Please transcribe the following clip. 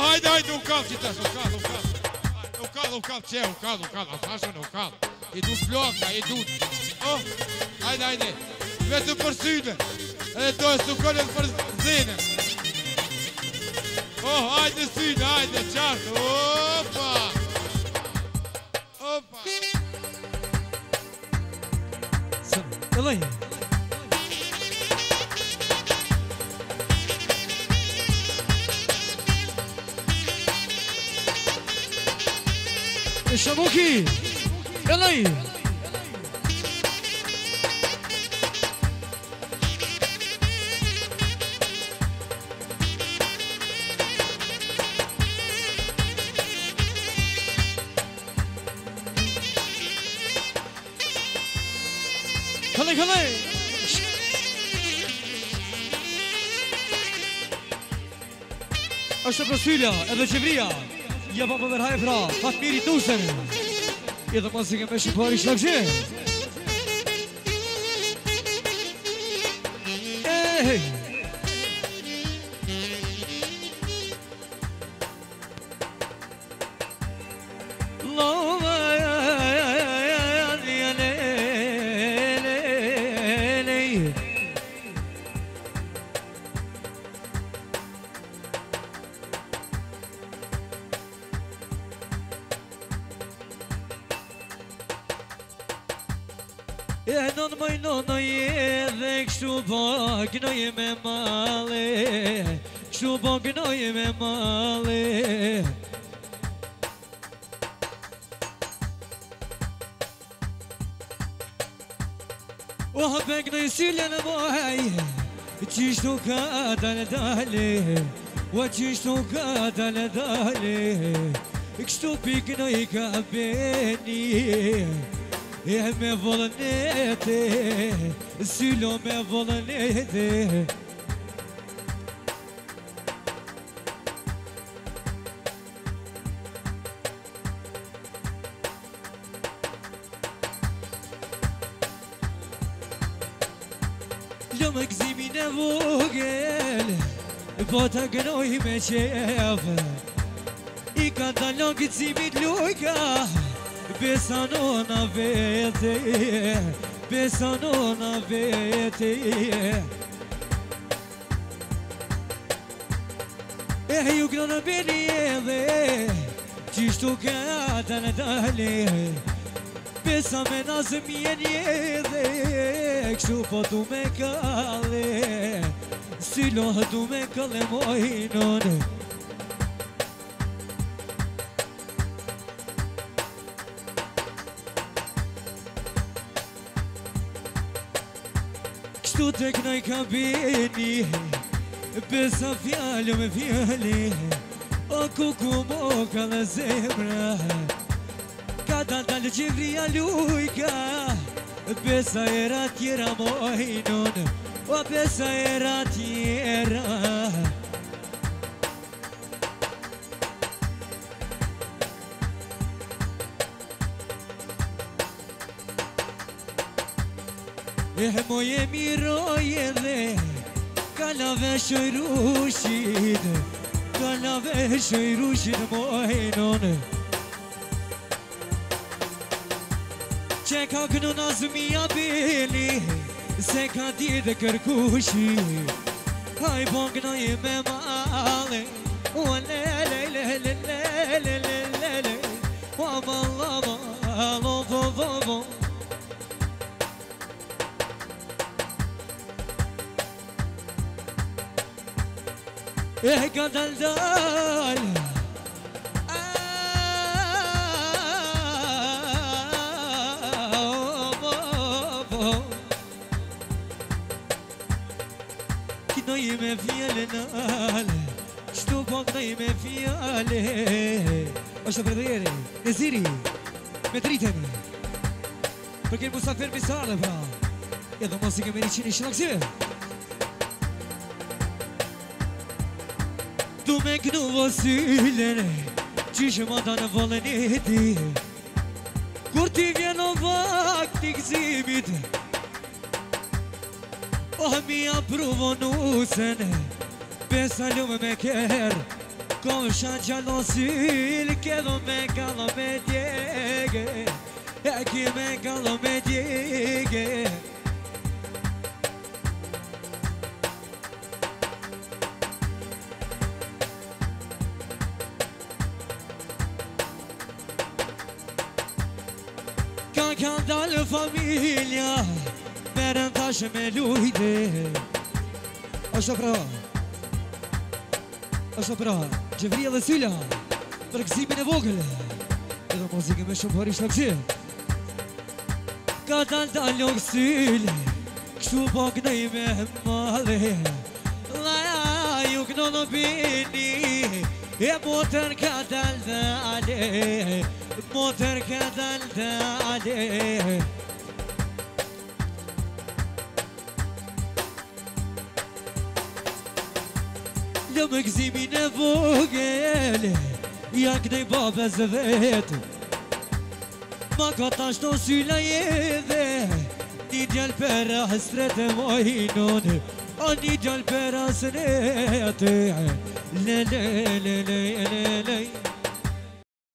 hajde, hajde, u kallë që tash, u kallë. U kallë, që, u kallë, ashashën, u kallë. I du floka, i du... Hajde, vetë për syne. Edhe to e sukonet për zene. Hajde syne, hajde, qartë, opa. Elej. Shabuki. Elej. Kalej. Është prosylja edhe qevria. Ja pa përverhaj pra, Fatmiri Tusen. Edhe mos i kemë shqipari shlakxhe. Gnoj me male, kështu po gnoj me male. O pe gnoj sile në moj, qishtu ka dale, o qishtu ka dale, kështu pi gnoj ka beni. E me volënete, sylo me volënete. Lë më gzimin e vogel, po të gënoj me qef. I ka dalon gëzimit lujka, Besanona vete, besanona vete. Ju kënë beni edhe, qishtu ka dale. Besa me nazë mjeni edhe, kështu po du me kalle. Silo du me kalle mojnone. Kështu të kënoj ka beni, besa fjallë me fjallë. O kuku mo ka dhe zemra, ka dalë qevria lujka. Besa era tjera mojnon, o besa era tjera. Moje miroj edhe, kalave shoj rushin, kalave shoj rushin mojnon. Që ka kënu nazmija beli, se ka tjede kërkushi. Haj po kënoj me male, o lelelelelelelelele, o balava, ka dal Knoj me fjale nale, qëtu po knoj me fjale. është vërdheri, e ziri, me dritemi. Për kërë musafir misale pra, edhe mos i kemi një qini shlakësive. Du me kënu vësillene, qishë ma ta në vëlleniti. Kur ti vjen o vakt i gzimit, oh mi apruvo nusene, besa lume me kërë, Kom shanë gjallon syl, këdo me gallo me djege, e ki me gallo me djege. Ka dalë familja, merën tash me lujde. Është pra, Gjevria dhe Sylla, për gëzimin e vogël, edhe muzikë me shumë harish të kësi. Ka dalë Sylla, kështu po kënej me male, la ju këno në bini, e motër ka dalë, motër ka dalë. Lëmë gëzimin e vogël, ja kënej babes vetë. Ma ka tash të Sylla jedhe, një djallë për asret e mojnon, a një djallë për asret. Le le le le le le.